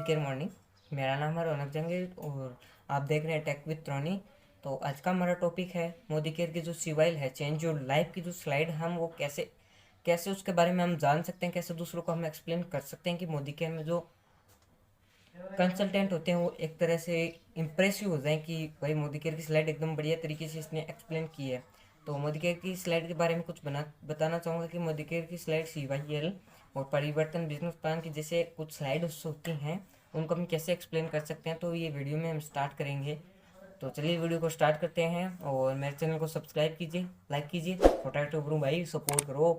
Modi care morning. मेरा नाम है रौनक जहांगीर और आप देख रहे हैं टेक विद रोनी। तो आज का हमारा टॉपिक है मोदी केयर की जो सिवाइल है चेंज योर लाइफ की जो स्लाइड, हम वो कैसे कैसे उसके बारे में हम जान सकते हैं, कैसे दूसरों को हम एक्सप्लेन कर सकते हैं कि मोदी केयर में जो कंसल्टेंट होते हैं वो एक तरह से इम्प्रेसिव हो जाए कि भाई मोदी केयर की स्लाइड एकदम बढ़िया तरीके से इसने एक्सप्लेन की है। तो मोदी केयर की स्लाइड के बारे में कुछ बताना चाहूँगा कि मोदी केयर की स्लाइड CYL और परिवर्तन बिजनेस प्लान की जैसे कुछ स्लाइड्स होती हैं उनको हम कैसे एक्सप्लेन कर सकते हैं, तो ये वीडियो में हम स्टार्ट करेंगे। तो चलिए वीडियो को स्टार्ट करते हैं और मेरे चैनल को सब्सक्राइब कीजिए, लाइक कीजिए, छोटा करूँ भाई, सपोर्ट करो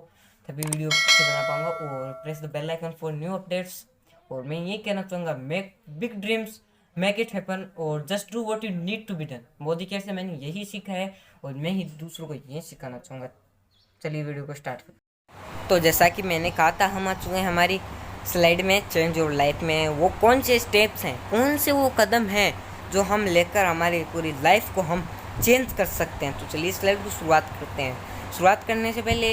तभी वीडियो अच्छे बना पाऊंगा, और press the bell icon for new updates. और मैं ये कहना चाहूँगा, make big dreams, make it happen और just do what you need to be done. Modi care से मैंने यही सीखा है और मैं ही दूसरों को यही सिखाना चाहूँगा। चलिए वीडियो को स्टार्ट करते। तो जैसा कि मैंने कहा था, हम आ चुके हैं हमारी स्लाइड में चेंज योर लाइफ में। वो कौन से स्टेप्स हैं, कौन से वो कदम हैं जो हम लेकर हमारी पूरी लाइफ को हम चेंज कर सकते हैं। तो चलिए स्लाइड की शुरुआत करते हैं। शुरुआत करने से पहले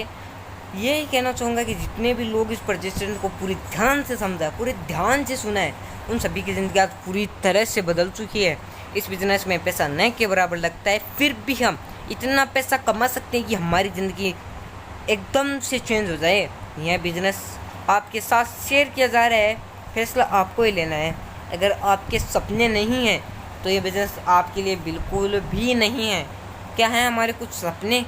यही कहना चाहूँगा कि जितने भी लोग इस प्रेजेंटेशन को पूरी ध्यान से समझा, पूरे ध्यान से सुना है, उन सभी की ज़िंदगी आज पूरी तरह से बदल चुकी है। इस बिज़नेस में पैसा न के बराबर लगता है, फिर भी हम इतना पैसा कमा सकते हैं कि हमारी ज़िंदगी एकदम से चेंज हो जाए। यह बिज़नेस आपके साथ शेयर किया जा रहा है, फैसला आपको ही लेना है। अगर आपके सपने नहीं हैं तो ये बिज़नेस आपके लिए बिल्कुल भी नहीं है। क्या है हमारे कुछ सपने?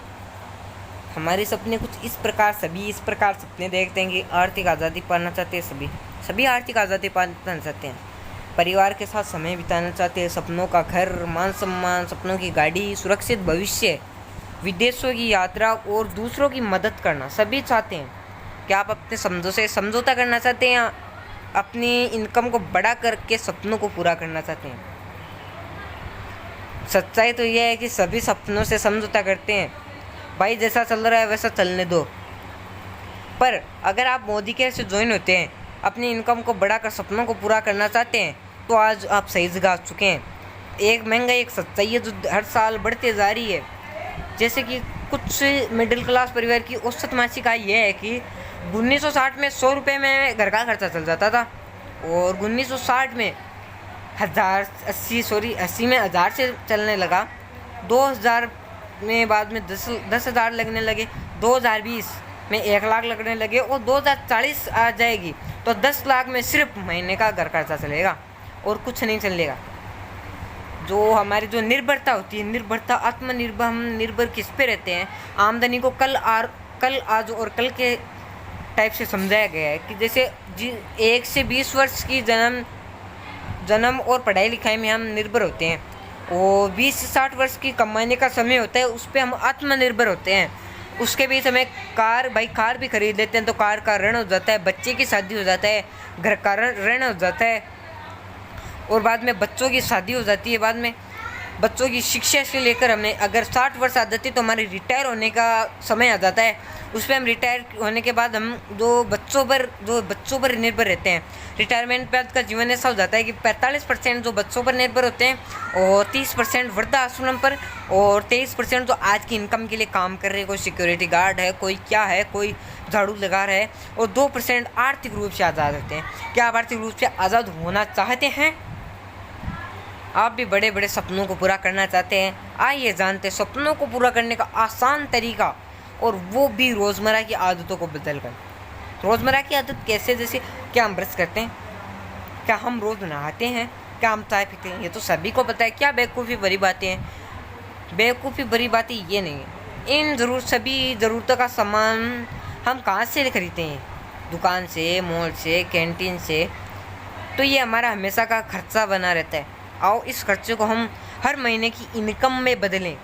हमारे सपने कुछ इस प्रकार, सभी इस प्रकार सपने देखते हैं कि आर्थिक आज़ादी पाना चाहते हैं, सभी आर्थिक आज़ादी पाना चाहते हैं, परिवार के साथ समय बिताना चाहते हैं, सपनों का घर, मान सम्मान, सपनों की गाड़ी, सुरक्षित भविष्य, विदेशों की यात्रा और दूसरों की मदद करना सभी चाहते हैं। क्या आप अपने समझों से समझौता करना चाहते हैं या अपनी इनकम को बड़ा करके सपनों को पूरा करना चाहते हैं? सच्चाई तो यह है कि सभी सपनों से समझौता करते हैं। भाई जैसा चल रहा है वैसा चलने दो। पर अगर आप मोदी केयर से ज्वाइन होते हैं, अपनी इनकम को बढ़ाकर सपनों को पूरा करना चाहते हैं, तो आज आप सही जगह आ चुके हैं। एक महंगाई एक सच्चाई है जो हर साल बढ़ते जा रही है। जैसे कि कुछ मिडिल क्लास परिवार की औसत मासिक आय यह है कि 1960 में 100 रुपये में घर का खर्चा चल जाता था, और 1960 में 80 में 1000 से चलने लगा, 2000 में बाद में 10,000 लगने लगे, 2020 में 1 लाख लगने लगे, और 2040 आ जाएगी तो 10 लाख में सिर्फ महीने का घर खर्चा चलेगा और कुछ नहीं चलेगा। जो हमारी जो निर्भरता होती है, निर्भरता, आत्मनिर्भर, हम निर्भर किस पे रहते हैं? आमदनी को कल, आज और कल के टाइप से समझाया गया है कि जैसे 1 से 20 वर्ष की जन्म और पढ़ाई लिखाई में हम निर्भर होते हैं, और 20 से 60 वर्ष की कमाने का समय होता है, उस पर हम आत्मनिर्भर होते हैं। उसके बीच हमें कार भी खरीद लेते हैं तो कार का ऋण हो जाता है, बच्चे की शादी हो जाता है, घर का ऋण हो जाता है, और बाद में बच्चों की शादी हो जाती है। बाद में बच्चों की शिक्षा से लेकर हमें अगर 60 वर्ष आ जाती है तो हमारे रिटायर होने का समय आ जाता है। उस पर हम रिटायर होने के बाद हम जो बच्चों पर निर्भर रहते हैं, रिटायरमेंट बाद का जीवन ऐसा हो जाता है कि 45% जो बच्चों पर निर्भर होते हैं, और 30% वृद्धाश्रम पर, और 23% जो आज की इनकम के लिए काम कर रहे हैं, कोई सिक्योरिटी गार्ड है, कोई क्या है, कोई झाड़ू लगा रहा है, और 2% आर्थिक रूप से आज़ाद होते हैं। क्या आप आर्थिक रूप से आज़ाद होना चाहते हैं? आप भी बड़े बड़े सपनों को पूरा करना चाहते हैं? आइए जानते हैं सपनों को पूरा करने का आसान तरीका, और वो भी रोज़मर्रा की आदतों को बदल कर। रोज़मर्रा की आदत कैसे? जैसे क्या हम ब्रश करते हैं? क्या हम रोज़ नहाते हैं? क्या हम चाय पीते हैं? ये तो सभी को पता है। क्या बेवकूफ़ी भरी बातें हैं? बेवकूफ़ी भरी बातें ये नहीं है। सभी ज़रूरतों का सामान हम कहाँ से खरीदते हैं? दुकान से, मॉल से, कैंटीन से। तो ये हमारा हमेशा का खर्चा बना रहता है। आओ इस खर्चे को हम हर महीने की इनकम में बदलें।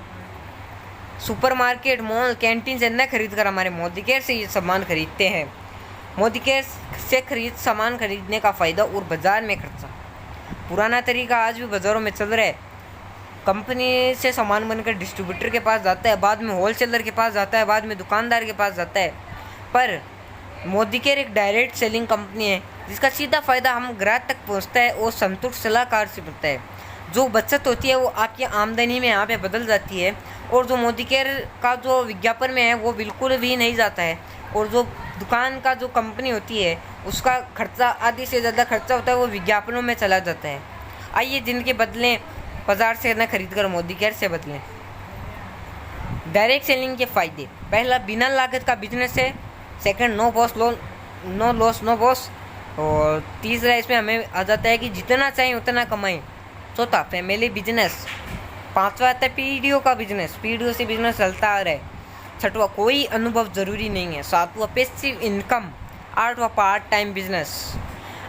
सुपरमार्केट, मॉल, कैंटीन से न खरीद कर हमारे मोदी केयर से ये सामान खरीदते हैं। मोदी केयर से सामान खरीदने का फ़ायदा और बाज़ार में खर्चा। पुराना तरीका आज भी बाज़ारों में चल रहा है। कंपनी से सामान बनकर डिस्ट्रीब्यूटर के पास जाता है, बाद में होलसेलर के पास जाता है, बाद में दुकानदार के पास जाता है। पर मोदी केयर एक डायरेक्ट सेलिंग कंपनी है जिसका सीधा फ़ायदा हम ग्राहक तक पहुंचता है और संतुष्ट सलाहकार से मिलता है। जो बचत होती है वो आपकी आमदनी में यहाँ पे बदल जाती है, और जो मोदी केयर का जो विज्ञापन में है वो बिल्कुल भी नहीं जाता है, और जो दुकान का जो कंपनी होती है उसका खर्चा आधी से ज़्यादा खर्चा होता है वो विज्ञापनों में चला जाता है। आइए जिनके बदलें बाजार से न खरीद कर मोदी केयर से बदलें। डायरेक्ट सेलिंग के फ़ायदे, पहला बिना लागत का बिजनेस है, second no loss no boss, और तीसरा इसमें हमें आ जाता है कि जितना चाहें उतना कमाएं। चौथा फैमिली बिजनेस, पांचवा आता है पीढ़ियों का बिजनेस, पीढ़ियों से बिजनेस चलता आ रहा है। छठवा कोई अनुभव ज़रूरी नहीं है। सातवां पैसिव इनकम। आठवां पार्ट टाइम बिजनेस।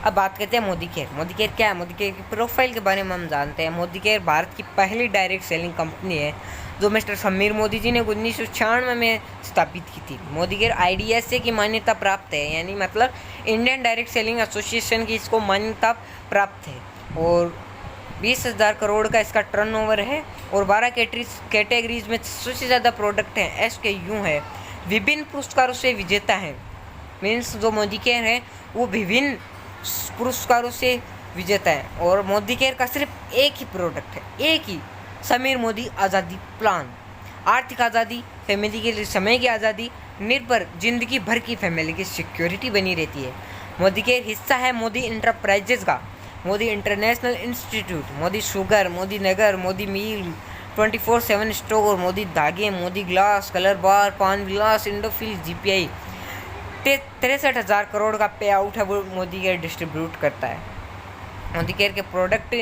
अब बात करते हैं मोदी केयर। मोदी केयर क्या है? मोदी केयर की प्रोफाइल के बारे में हम जानते हैं। मोदी केयर भारत की पहली डायरेक्ट सेलिंग कंपनी है जो मिस्टर समीर मोदी जी ने 1996 में स्थापित की थी। मोदी केयर IDSA की मान्यता प्राप्त है, यानी मतलब इंडियन डायरेक्ट सेलिंग एसोसिएशन की इसको मान्यता प्राप्त है, और 20,000 करोड़ का इसका टर्नओवर है, और 12 कैटेगरीज में 600 से ज़्यादा प्रोडक्ट हैं। SKU है, विभिन्न पुरस्कारों से विजेता है। मीन्स जो मोदी केयर है वो विभिन्न पुरस्कारों से विजेता है। और मोदी केयर का सिर्फ एक ही प्रोडक्ट है, एक ही, समीर मोदी आज़ादी प्लान। आर्थिक आज़ादी, फैमिली के लिए समय की आज़ादी, निर्भर जिंदगी भर की फैमिली की सिक्योरिटी बनी रहती है। मोदी केयर हिस्सा है मोदी इंटरप्राइजेज का, Modi international institute, Modi sugar, Modi Nagar, Modi mill, 24/7 store, Modi धागे, मोदी ग्लास, कलर बार, पान विलास, इंडोफिल, GPI। 63,000 करोड़ का पे आउट है वो मोदी केयर डिस्ट्रीब्यूट करता है। मोदी केयर के प्रोडक्ट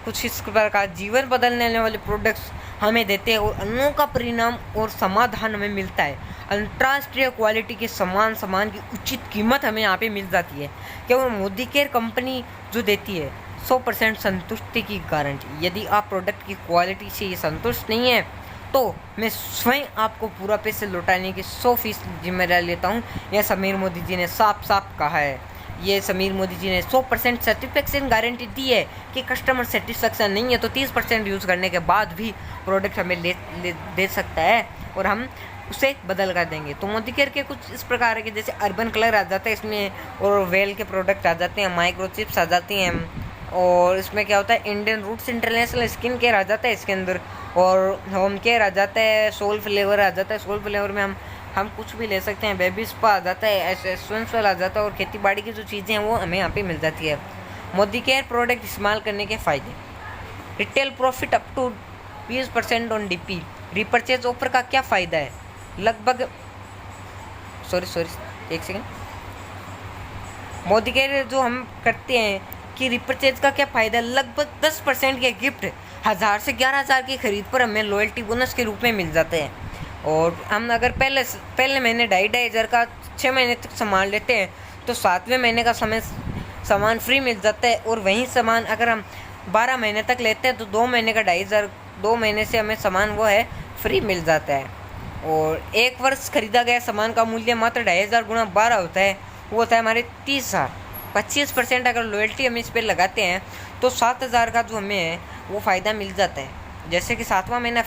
कुछ इस प्रकार जीवन बदलने वाले प्रोडक्ट्स हमें देते हैं, और अनोखा परिणाम और समाधान हमें मिलता है। अंतर्राष्ट्रीय क्वालिटी के सामान की उचित कीमत हमें यहाँ पे मिल जाती है। केवल मोदी केयर कंपनी जो देती है 100% संतुष्टि की गारंटी। यदि आप प्रोडक्ट की क्वालिटी से ये संतुष्ट नहीं है तो मैं स्वयं आपको पूरा पैसे लौटाने की 100% जिम्मेदारी लेता हूँ। यह समीर मोदी जी ने साफ साफ कहा है। ये समीर मोदी जी ने 100% सेटिस्फेक्शन गारंटी दी है कि कस्टमर सेटिस्फेक्शन नहीं है तो 30% यूज़ करने के बाद भी प्रोडक्ट हमें दे सकता है, और हम उसे बदल कर देंगे। तो मोदी केयर के कुछ इस प्रकार है कि जैसे अर्बन कलर आ जाता है इसमें, और वेल के प्रोडक्ट आ जाते हैं, माइक्रोचिप्स आ जाती हैं, और इसमें क्या होता है Indian roots international skin care आ जाता है इसके अंदर, और होम केयर आ जाता है, सोल फ्लेवर आ जाता है। सोल फ्लेवर में हम कुछ भी ले सकते हैं, बेबी स्पा आ जाता है, एसेंशियल आ जाता है, और खेती बाड़ी की जो चीज़ें हैं वो हमें यहाँ पे मिल जाती है। मोदी केयर प्रोडक्ट इस्तेमाल करने के फ़ायदे, retail profit up to 20% on DP। Repurchase offer का क्या फ़ायदा है? लगभग सॉरी एक सेकेंड। मोदी केयर जो हम करते हैं कि रिपर्चेज का क्या फ़ायदा, लगभग 10% के गिफ्ट 1000 से 11,000 की खरीद पर हमें लॉयल्टी बोनस के रूप में मिल जाते हैं। और हम अगर पहले महीने 2,500 का 6 महीने तक सामान लेते हैं तो 7वें महीने का सामान फ्री मिल जाता है, और वहीं सामान अगर हम 12 महीने तक लेते हैं तो 2 महीने का 2,500, 2 महीने से हमें सामान वो है फ्री मिल जाता है। और 1 वर्ष खरीदा गया सामान का मूल्य मात्र 2,500 गुणा 12 होता है, वो होता है हमारे 30,000। 25% अगर लॉयल्टी हम इस पर लगाते हैं तो 7,000 का जो हमें है वो फ़ायदा मिल जाता है। जैसे कि 7वां महीना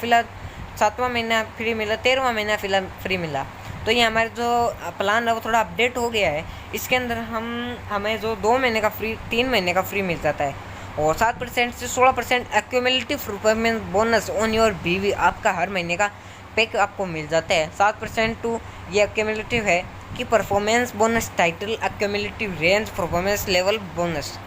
फ्री मिला, 13वां महीना फिलहाल फ्री मिला। तो ये हमारे जो प्लान है वो थोड़ा अपडेट हो गया है। इसके अंदर हमें जो 2 महीने का फ्री, 3 महीने का फ्री मिल जाता है, और 7% से 16% accumulative performance bonus on your BV। आपका हर महीने का पैक आपको मिल जाता है। 7% टू ये एक्यूमुलेटिव है कि performance bonus title accumulative range performance level bonus.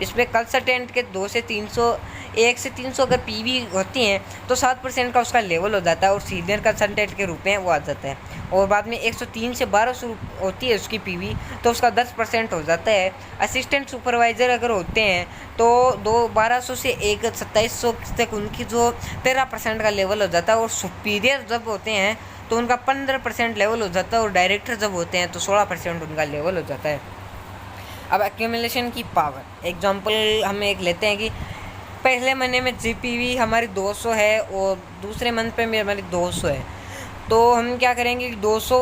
इसमें कंसल्टेंट के 1 से 300 अगर PV होती हैं तो 7% का उसका लेवल हो जाता है, और सीनियर कंसल्टेंट के रूप में वो आ जाता है। और बाद में 103 से 1200 होती है उसकी PV तो उसका 10% हो जाता है। असिस्टेंट सुपरवाइज़र अगर होते हैं तो 1200 से 2700 तक उनकी जो 13% का लेवल हो जाता है, और सुपीरियर जब होते हैं तो उनका 15% लेवल हो जाता है, और डायरेक्टर जब होते हैं तो 16% उनका लेवल हो जाता है। अब एक्यूमुलेशन की पावर, एग्जांपल हम एक लेते हैं कि पहले महीने में GPV हमारी 200 है और दूसरे मंथ पे भी हमारी 200 है, तो हम क्या करेंगे कि 200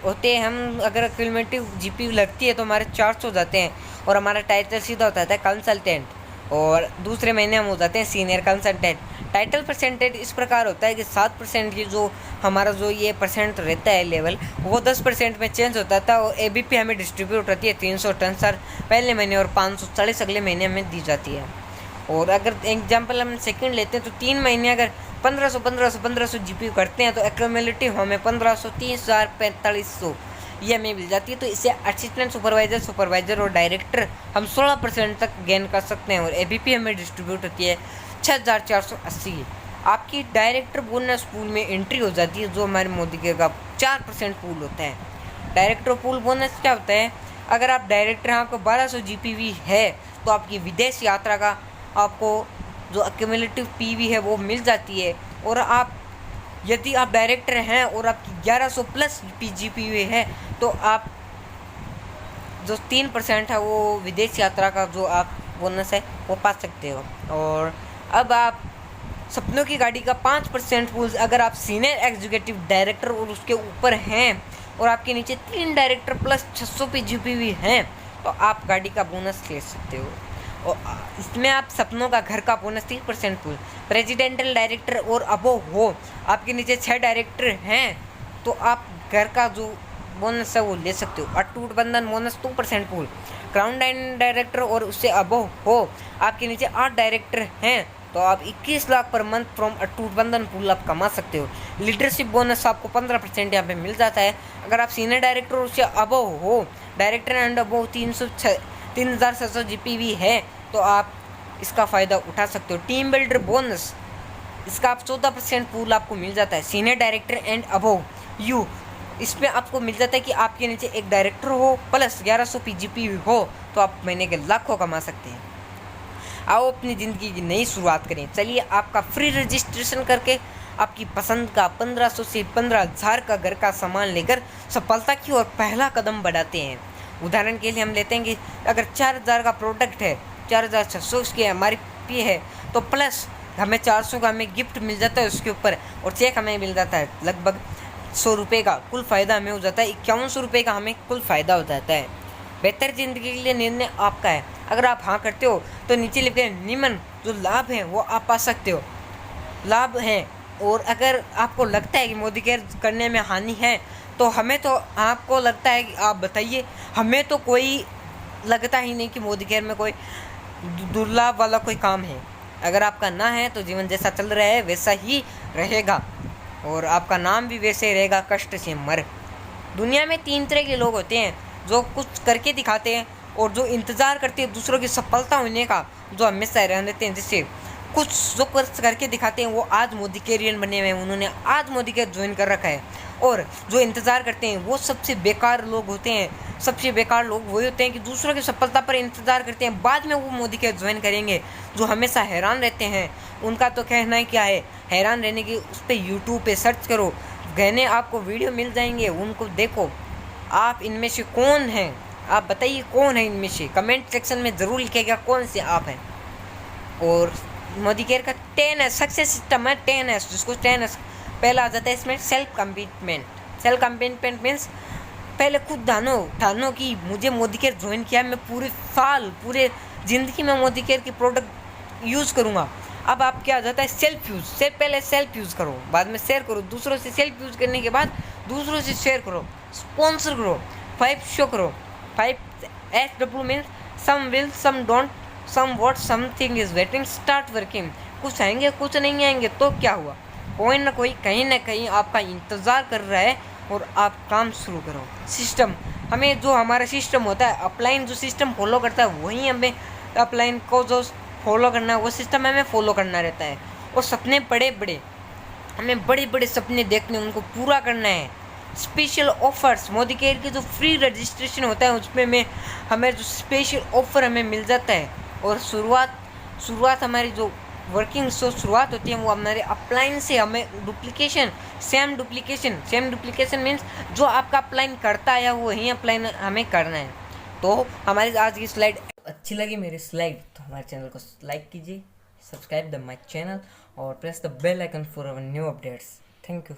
होते हैं, हम अगर एक्यूमुलेटिव GPV लगती है तो हमारे 400 जाते हैं, और हमारा टाइटल सीधा होता है कंसल्टेंट, और दूसरे महीने हम हो जाते हैं सीनियर कंसल्टेंट। टाइटल परसेंटेज इस प्रकार होता है कि 7% की जो हमारा जो ये परसेंट रहता है लेवल, वो 10% में चेंज होता था, और ABP हमें डिस्ट्रीब्यूट होती है 300 टन सर पहले महीने और 540 अगले महीने हमें दी जाती है। और अगर एग्जांपल हम सेकंड लेते हैं तो 3 महीने अगर 1500 GPU करते हैं तो एक्यूमुलेटिव हमें 1500, 30,000, 4500 ये हमें मिल जाती है। तो इससे असिस्टेंट सुपरवाइज़र, सुपरवाइज़र और डायरेक्टर हम 16% तक गेन कर सकते हैं। और ABP हमें डिस्ट्रीब्यूट होती है 6480। आपकी डायरेक्टर बोनस पूल में एंट्री हो जाती है, जो हमारे मोदी केयर का 4% पूल होता है। डायरेक्टर पूल बोनस क्या होता है? अगर आप डायरेक्टर हैं, आपको 1200 GPV है, तो आपकी विदेश यात्रा का आपको जो एक्यूमुलेटिव PV है वो मिल जाती है। और आप यदि आप डायरेक्टर हैं और आपकी 1100 प्लस GPV है, तो आप जो 3% है वो विदेश यात्रा का जो आप बोनस है वो पा सकते हो। और अब आप सपनों की गाड़ी का 5% पूल, अगर आप सीनियर एग्जीक्यूटिव डायरेक्टर और उसके ऊपर हैं और आपके नीचे 3 डायरेक्टर प्लस 600 GPV हैं, तो आप गाड़ी का बोनस ले सकते हो। और इसमें आप सपनों का घर का बोनस 3% पूल, प्रेसिडेंटल डायरेक्टर और अबोव हो, आपके नीचे 6 डायरेक्टर हैं, तो आप घर का जो बोनस है वो ले सकते हो। अटूट बंधन बोनस 2% पूल, क्राउन डायरेक्टर और उससे अबोव हो, आपके नीचे 8 डायरेक्टर हैं, तो आप 21 लाख पर मंथ फ्रॉम अटूट बंधन पूल आप कमा सकते हो। लीडरशिप बोनस आपको 15% यहाँ पे मिल जाता है। अगर आप सीनियर डायरेक्टर और उससे अबोव हो, डायरेक्टर एंड अबोव 3700 GPV है, तो आप इसका फ़ायदा उठा सकते हो। टीम बिल्डर बोनस, इसका आप 14% पूल आपको मिल जाता है। Senior director and above you, इसमें आपको मिल जाता है कि आपके नीचे एक डायरेक्टर हो प्लस 1100 GPV हो, तो आप महीने के लाखों कमा सकते हैं। आओ अपनी ज़िंदगी की नई शुरुआत करें। चलिए आपका फ्री रजिस्ट्रेशन करके आपकी पसंद का 1500 से 15000 का घर का सामान लेकर सफलता की ओर पहला कदम बढ़ाते हैं। उदाहरण के लिए हम लेते हैं कि अगर 4000 का प्रोडक्ट है, 4600 उसकी MRP है, तो प्लस हमें 400 का हमें गिफ्ट मिल जाता है उसके ऊपर, और चेक हमें मिल जाता है लगभग 100 रुपये का। कुल फ़ायदा हमें हो जाता है 5100 रुपये का हमें कुल फ़ायदा हो जाता है। बेहतर ज़िंदगी के लिए निर्णय आपका है। अगर आप हाँ करते हो तो नीचे लिखे निम्न जो लाभ हैं वो आप पा सकते हो, लाभ हैं। और अगर आपको लगता है कि मोदी केयर करने में हानि है, तो हमें तो आपको लगता है कि आप बताइए, हमें तो कोई लगता ही नहीं कि मोदी केयर में कोई दुर्लाभ वाला कोई काम है। अगर आपका ना है तो जीवन जैसा चल रहा है वैसा ही रहेगा, और आपका नाम भी वैसे ही रहेगा, कष्ट से मर। दुनिया में 3 तरह के लोग होते हैं, जो कुछ करके दिखाते हैं और जो इंतज़ार करते हैं दूसरों की सफलता होने का, जो हमेशा रहने देते हैं। जैसे कुछ जो करके दिखाते हैं वो आज मोदी केरियन बने हुए हैं, उन्होंने आज मोदी केयर ज्वाइन कर रखा है। और जो इंतज़ार करते हैं वो सबसे बेकार लोग होते हैं। सबसे बेकार लोग वही होते हैं कि दूसरों की सफलता पर इंतज़ार करते हैं, बाद में वो मोदी केयर ज्वाइन करेंगे। जो हमेशा हैरान रहते हैं, उनका तो कहना है क्या है, हैरान रहने की उस पर यूट्यूब पे सर्च करो, गहने आपको वीडियो मिल जाएंगे, उनको देखो। आप इनमें से कौन हैं? आप बताइए कौन है इनमें से, कमेंट सेक्शन में ज़रूर लिखिएगा कौन से आप हैं। और मोदी केयर का 10S सक्सेस सिस्टम है, 10S, जिसको 10S पहला आ जाता है इसमें self commitment. Self commitment means पहले खुद ठानो कि मुझे मोदी केयर ज्वाइन किया, मैं पूरे साल पूरे ज़िंदगी में मोदी केयर की प्रोडक्ट यूज़ करूँगा। अब आप क्या आ जाता है सेल्फ यूज़, से पहले सेल्फ यूज़ करो, बाद में शेयर करो दूसरों से। सेल्फ यूज़ करने के बाद दूसरों से शेयर करो, स्पॉन्सर करो, 5 शो करो। 5SW means some will, some don't, some what, something is waiting, start working. कुछ आएंगे कुछ नहीं आएंगे तो क्या हुआ, कोई ना कोई कहीं ना कहीं आपका इंतज़ार कर रहा है और आप काम शुरू करो। सिस्टम, हमें जो हमारा सिस्टम होता है, अपलाइन जो सिस्टम फॉलो करता है वहीं हमें अपलाइन को जो फॉलो करना है वो सिस्टम हमें फॉलो करना रहता है। और सपने बड़े बड़े, हमें बड़े बड़े सपने देखने, उनको पूरा करना है। स्पेशल ऑफर्स, मोदी केयर की जो फ्री रजिस्ट्रेशन होता है उसमें हमें जो स्पेशल ऑफर हमें मिल जाता है। और शुरुआत हमारी जो वर्किंग शुरुआत होती है वो हमारे अपलाइन से। हमें डुप्लीकेशन, सेम डुप्लीकेशन मीन्स जो आपका अपलाइन करता है वो वही अपलाइन हमें करना है। तो हमारी आज की स्लाइड अच्छी लगी मेरी स्लाइड, तो हमारे चैनल को लाइक कीजिए, सब्सक्राइब द माई चैनल और press the bell icon for our new updates. Thank you.